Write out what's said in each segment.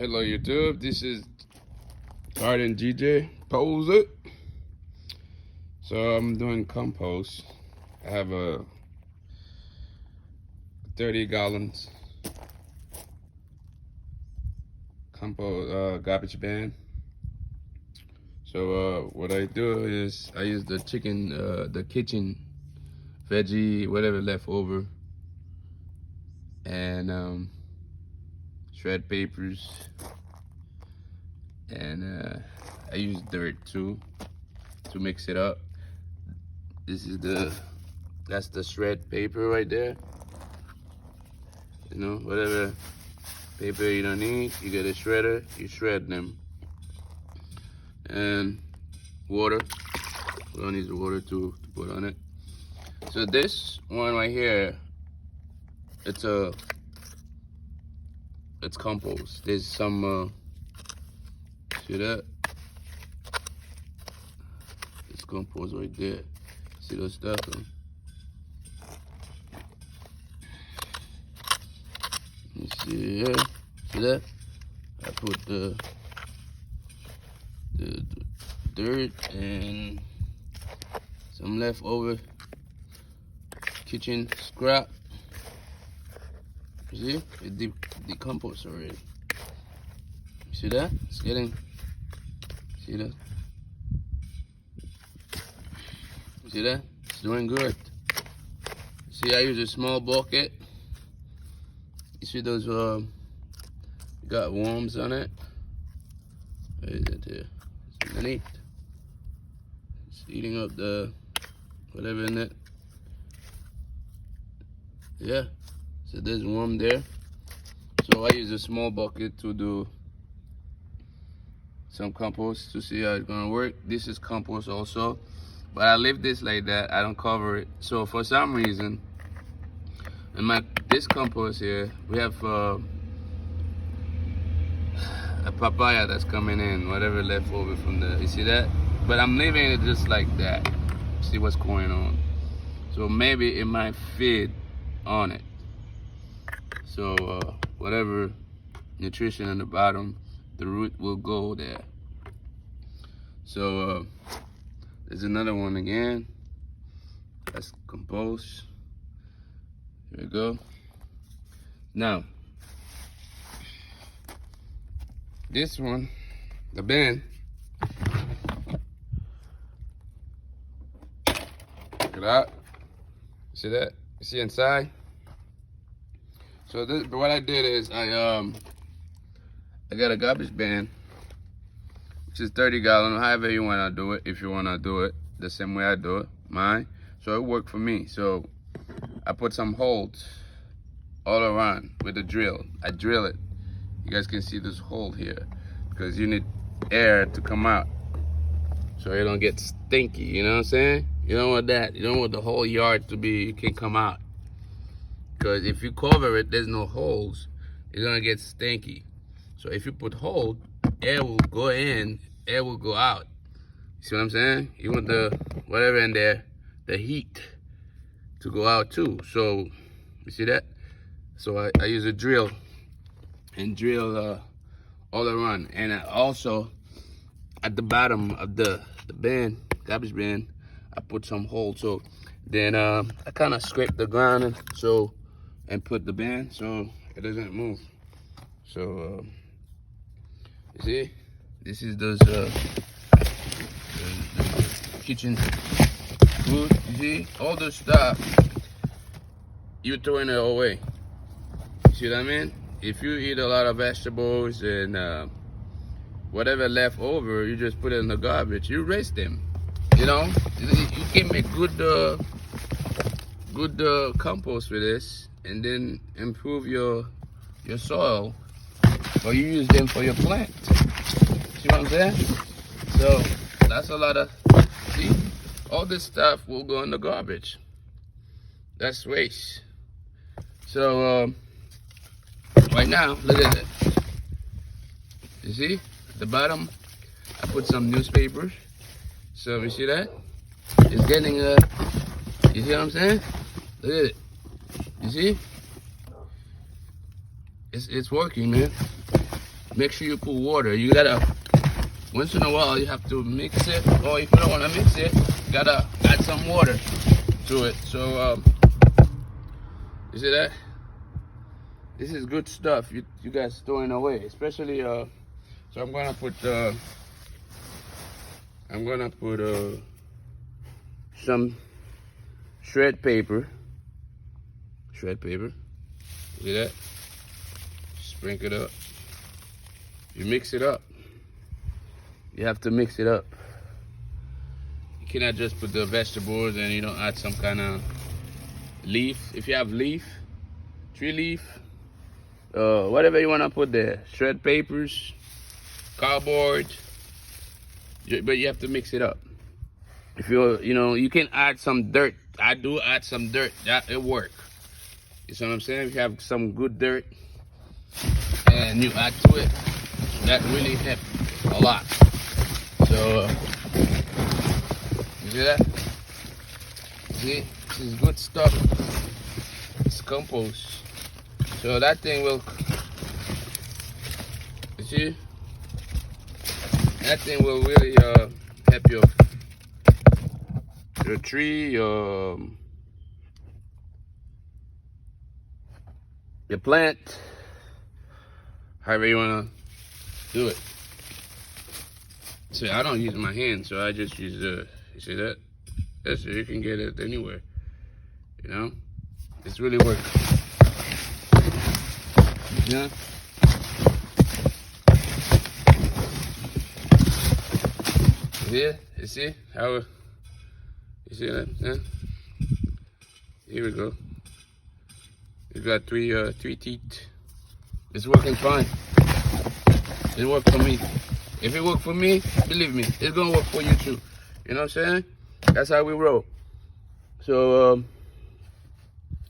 Hello YouTube, this is Garden GJ. Pose it. So I'm doing compost. I have a 30 gallons compost garbage bin. So what I do is I use the kitchen veggie, whatever left over, and shred papers, and I use dirt too to mix it up. That's the shred paper right there. You know, whatever paper you don't need, you get a shredder, you shred them. And water, we don't need the water to put on it. So this one right here, it's compost. There's some see that? It's compost right there. See those stuff? You see here? See that? I put the dirt and some leftover kitchen scrap. You see? It decomposed already. You see that? It's getting. See that? See that? It's doing good. See, I use a small bucket. You see those got worms on it? Where is it here? It's underneath. It's eating up the whatever in it. Yeah. So there's worm there. So I use a small bucket to do some compost to see how it's gonna work. This is compost also, but I leave this like that. I don't cover it. So for some reason, in this compost here, we have a papaya that's coming in, whatever left over from the. You see that? But I'm leaving it just like that. See what's going on. So maybe it might fit on it. So whatever nutrition in the bottom, the root will go there. So there's another one again. That's compost. Here we go. Now this one, the bin. Check it out. See that? You see inside? So this, what I did is I got a garbage bin, which is 30 gallon, however you wanna do it. If you wanna do it the same way I do it, mine. So it worked for me. So I put some holes all around with a drill. I drill it. You guys can see this hole here because you need air to come out, so it don't get stinky. You know what I'm saying? You don't want that. You don't want the whole yard to be. You can come out. Because if you cover it, there's no holes, it's gonna get stinky. So if you put holes, air will go in, air will go out. You see what I'm saying? You want the whatever in there, the heat to go out too. So you see that? So I use a drill and drill all around. And I also at the bottom of the bin, garbage bin, I put some holes. So then I kind of scrape the ground and put the bin so it doesn't move. So you see, this is those the kitchen food. You see, all the stuff you're throwing it away. You see what I mean? If you eat a lot of vegetables and whatever left over, you just put it in the garbage. You waste them. You know, you can make good compost with this, and then improve your soil, or you use them for your plant. See what I'm saying? So that's a lot of, see, all this stuff will go in the garbage. That's waste. So right now, look at it. You see, at the bottom, I put some newspapers. So you see that? It's getting you see what I'm saying? Look at it. You see? It's working, man. make sure you put water. You gotta, once in a while, you have to mix it, or if you don't want to mix it, you gotta add some water to it. So, you see that? This is good stuff. You guys throwing away, especially. So I'm gonna put some shred paper. Shred paper. See that? Sprinkle it up. You mix it up. You have to mix it up. You cannot just put the vegetables and you don't add some kind of leaf. If you have leaf, tree leaf, whatever you want to put there, shred papers, cardboard, but you have to mix it up. If you can add some dirt. I do add some dirt. That it work. You see what I'm saying? If you have some good dirt and you add to it, that really helps a lot. So you see that? See, this is good stuff. It's compost. So that thing will, you see, that thing will really help your tree, your plant, however you wanna do it. See, I don't use my hand, so I just use the, you see that? That's it, you can get it anywhere, you know? It's really working. Yeah. Yeah, you see how, you see that? Yeah. Here we go. You got three teeth. It's working fine. It worked for me. If it worked for me, believe me, it's gonna work for you too. You know what I'm saying? That's how we roll. So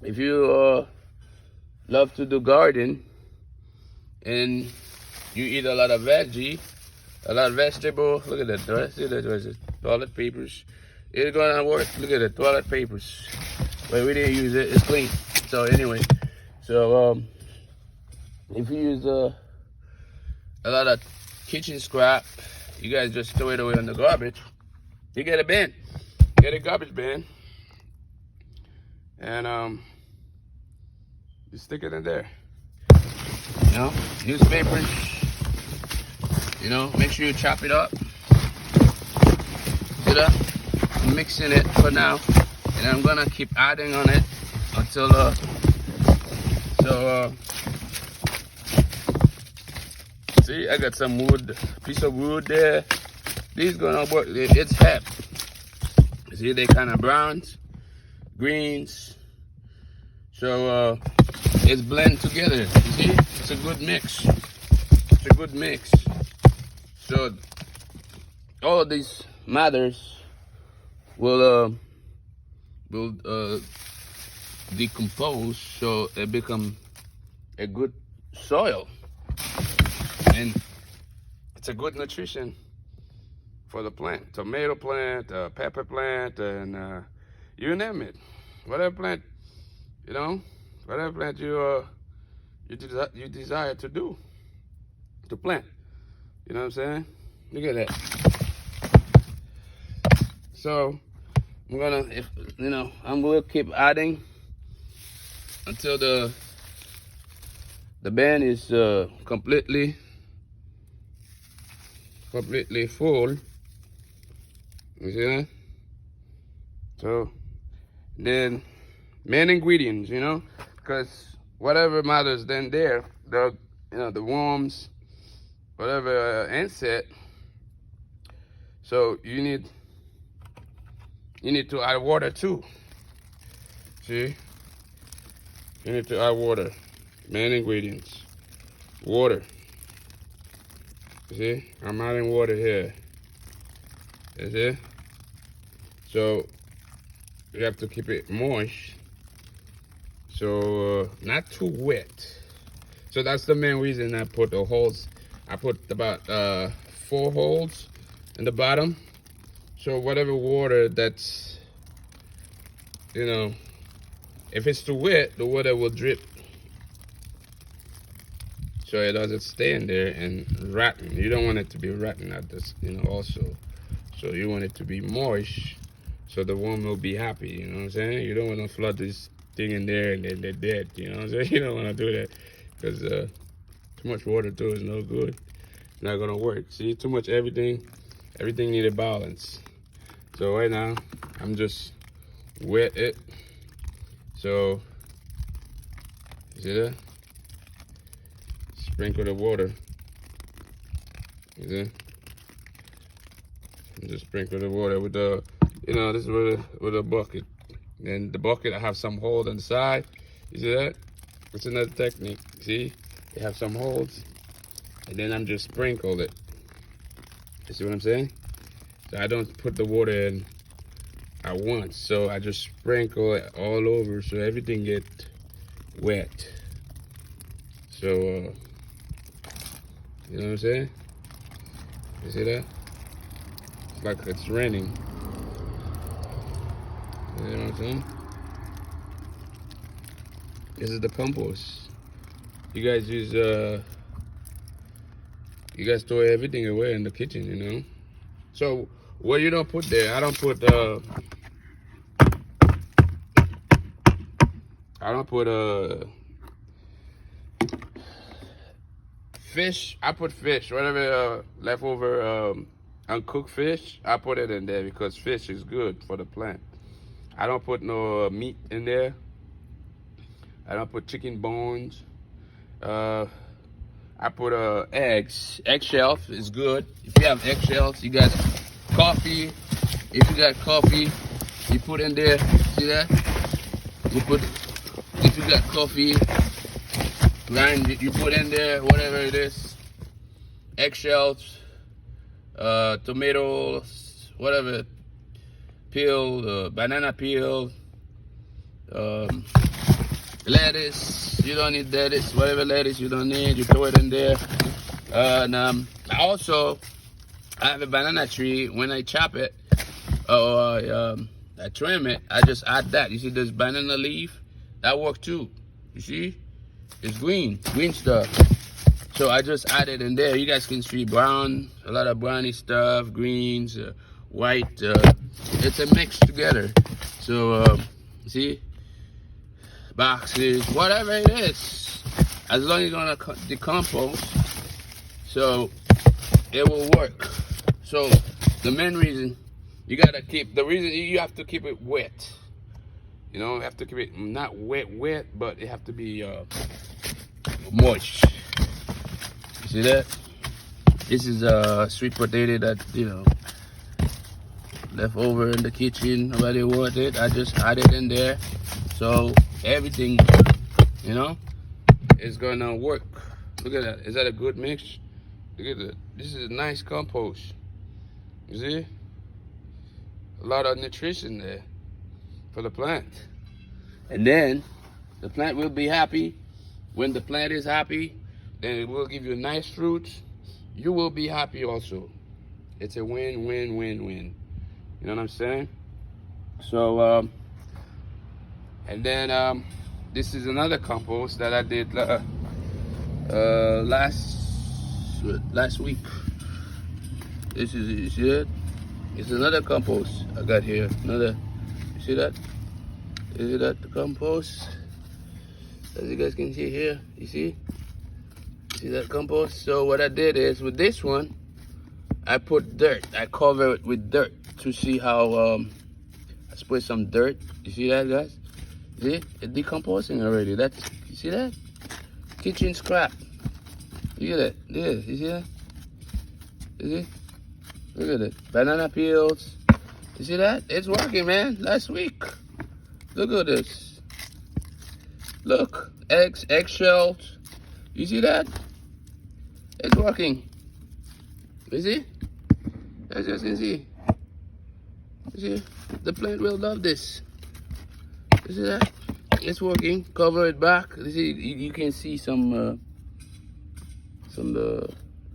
if you love to do garden and you eat a lot of veggie, a lot of vegetable, look at that. See that? Toilet papers. It's gonna work. Look at the toilet papers. But we didn't use it. It's clean. So anyway, so if you use a lot of kitchen scrap, you guys just throw it away in the garbage. You get a bin, get a garbage bin, and you stick it in there. You know, newspapers. You know, make sure you chop it up. See that? I'm mixing it for now, and I'm gonna keep adding on it until see, I got some wood, piece of wood there. These gonna work. It's hep. See, they kind of browns, greens. So it's blend together. You see, it's a good mix. It's a good mix. So all of these matters will decompose, so it become a good soil, and it's a good nutrition for the plant, tomato plant, pepper plant, and you name it, whatever plant, you know, whatever plant you desire to plant. You know what I'm saying? Look at that. So I'm gonna, I'm gonna keep adding until the bin is completely full. You see that? So then main ingredients, you know, because whatever matters then there, the worms, whatever insect. So you need to add water too. See? You need to add water. Main ingredients. Water. See? I'm adding water here. You see? So you have to keep it moist. So not too wet. So that's the main reason I put the holes. I put about 4 holes in the bottom. So whatever water that's, you know, if it's too wet, the water will drip. so it doesn't stay in there and rotten. You don't want it to be rotten at this, also. So you want it to be moist, so the worm will be happy. You know what I'm saying? You don't want to flood this thing in there and then they're dead. You know what I'm saying? You don't want to do that because too much water too is no good. It's not gonna work. See, too much everything need a balance. So right now I'm just wet it. So see that? Sprinkle the water. You see? Just sprinkle the water with the, this is with a bucket. And the bucket I have some holes on the side. You see that? It's another technique. See? They have some holes. And then I'm just sprinkle it. You see what I'm saying? So I don't put the water in at once. So I just sprinkle it all over so everything get wet. So you know what I'm saying? You see that? It's like it's raining. You know what I'm saying? This is the compost. You guys use you guys throw everything away in the kitchen, So what you don't put there, I don't put fish. I put fish, whatever leftover uncooked fish, I put it in there because fish is good for the plant. I don't put no meat in there. I don't put chicken bones. I put eggs. Eggshells is good. If you have eggshells, you got coffee. If you got coffee, you put in there. See that? If you got coffee, grind, you put in there, whatever it is. Eggshells, tomatoes, whatever. Peel, banana peel, lettuce. You don't need lettuce. Whatever lettuce you don't need, you throw it in there. And I have a banana tree. When I chop it, or I trim it, I just add that. You see this banana leaf? That works too. You see? It's green stuff. So I just add it in there. You guys can see brown, a lot of browny stuff, greens, white. It's a mix together. So see, boxes, whatever it is, as long as you're gonna decompose, so it will work. So the main reason you have to keep it wet. You have to keep it not wet, but it have to be moist. You see that? This is sweet potato that left over in the kitchen. Nobody want it. I just add it in there, so everything is gonna work. Look at that. Is that a good mix? Look at that. This is a nice compost. You see? A lot of nutrition there for the plant. And then the plant will be happy. When the plant is happy, then it will give you nice fruits. You will be happy also. It's a win-win-win-win. You know what I'm saying? So and then this is another compost that I did last week. This is, you see it? It's another compost I got here. You see that? Is that the compost? As you guys can see here, you see that compost? So what I did is, with this one, I put dirt. I cover it with dirt to see how, I spray some dirt. You see that, guys? See? It's decomposing already. You see that? Kitchen scrap. Look at that. This, you see that? You see? Look at it. Banana peels. You see that? It's working, man. Last week. Look at this. Look. Eggshells. You see that? It's working. You see? As you can see. You see? The plant will love this. You see that? It's working. Cover it back. You see? You can see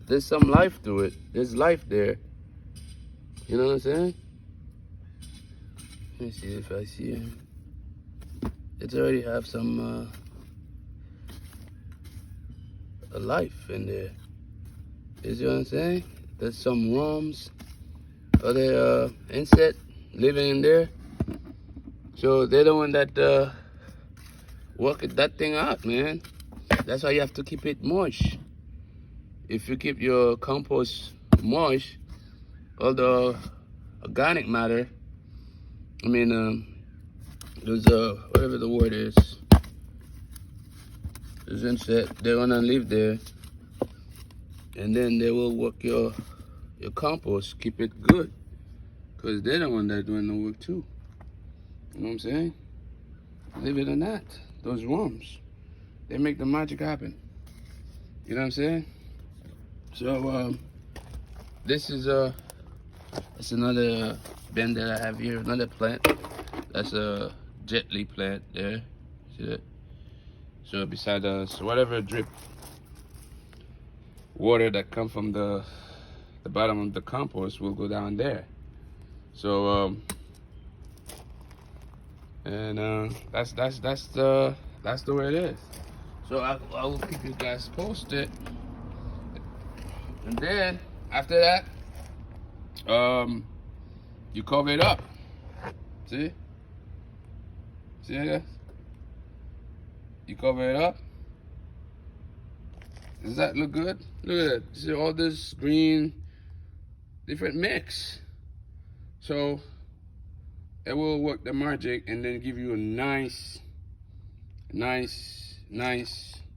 there's some life to it. There's life there. You know what I'm saying? Let me see if I see it. It's already have some a life in there. You see what I'm saying? There's some worms, other insect living in there. So they're the one that work that thing out, man. That's why you have to keep it moist. If you keep your compost moist, all the organic matter, I mean, those whatever the word is, those insects, they're gonna live there, and then they will work your compost, keep it good, because they're the one that's doing the work too. You know what I'm saying? Believe it or not, those worms, they make the magic happen. You know what I'm saying? So this is that's another bin that I have here, another plant. That's a jet leaf plant there. See that? So beside us, whatever drip water that come from the bottom of the compost will go down there. So that's the way it is. So I will keep you guys posted. And then after that, you cover it up. See that? You cover it up. Does that look good? Look at that. See all this green, different mix. So it will work the magic and then give you a nice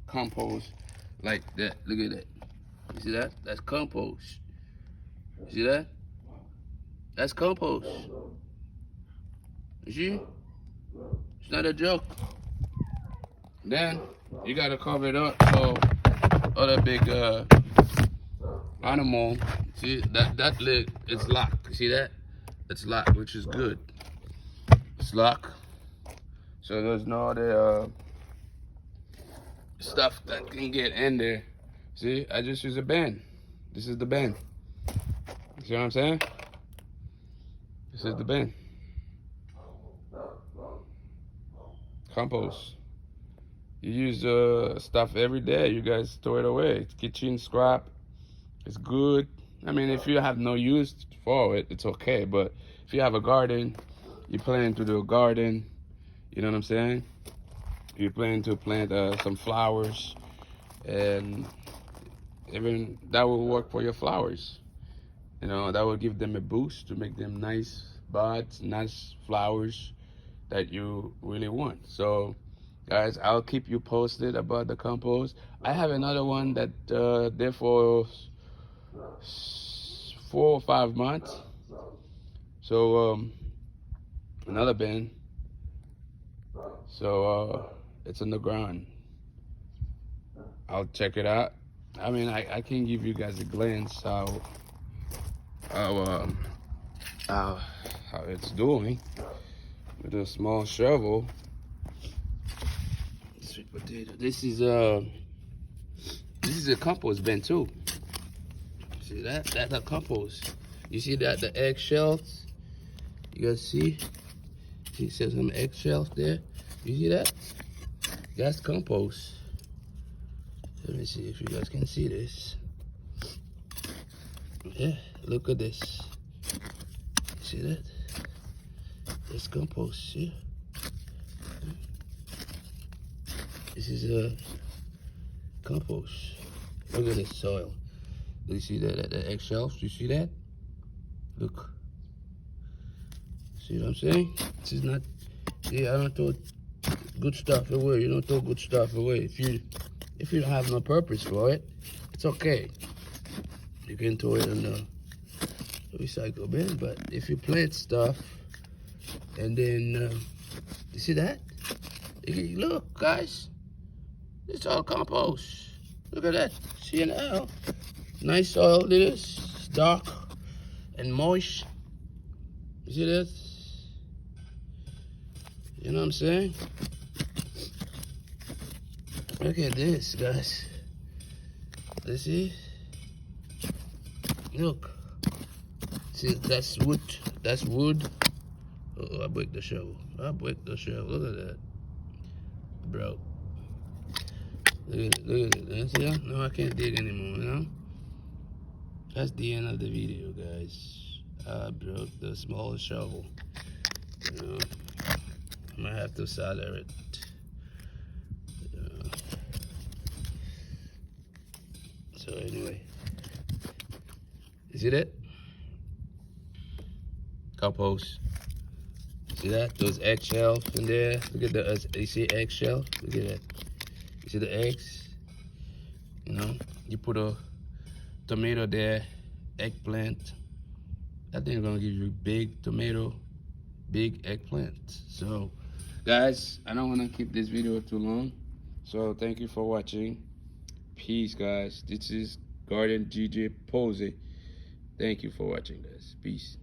compost like that. Look at that. You see that? That's compost. You see that? That's compost. You see? It's not a joke. Then you gotta cover it up so other big animal. See that lid is locked. You see that? It's locked, which is good. It's locked. So there's no other stuff that can get in there. See, I just use a bin. This is the bin. See what I'm saying? This is the bin. Compost. You use stuff every day. You guys throw it away. It's kitchen scrap. It's good. I mean, if you have no use for it, it's okay. But if you have a garden, you plan to do a garden. You know what I'm saying? You plan to plant some flowers, and even that will work for your flowers. You know, that will give them a boost to make them nice buds, nice flowers that you really want. So guys, I'll keep you posted about the compost. I have another one that there for 4 or 5 months. So another bin. So it's on the ground. I'll check it out. I mean, I can give you guys a glance how it's doing with a small shovel. Sweet potato. This is a compost bin too. See that? That's a compost. You see that? The eggshells. You guys see? See, some eggshells there. You see that? That's compost. Let me see if you guys can see this. Yeah, look at this. See that? That's compost. See? This is a compost. Look at this soil. Do you see that? The eggshells? Do you see that? Look. See what I'm saying? This is not. See, I don't throw good stuff away. You don't throw good stuff away. If you don't have no purpose for it, it's okay. You can throw it in the recycle bin. But if you plant stuff and then you see that? Look, guys. It's all compost. Look at that. See now? Nice soil it is. Dark and moist. You see that? You know what I'm saying? Look at this, guys. Let's see. Look. See, that's wood. That's wood. Oh, I break the shovel. I break the shovel. Look at that. Bro. Look at it, look at it. See that? No, I can't dig anymore, you know? That's the end of the video, guys. I broke the small shovel. You know, I might have to solder it. So anyway, you see that? Compost. See that? Those eggshells in there. Look at the. You see eggshell? Look at that. You see the eggs? You know, you put a tomato there, eggplant. That thing's gonna give you big tomato, big eggplant. So, guys, I don't wanna keep this video too long. So thank you for watching. Peace, guys. This is Garden GJ Posey. Thank you for watching, guys. Peace.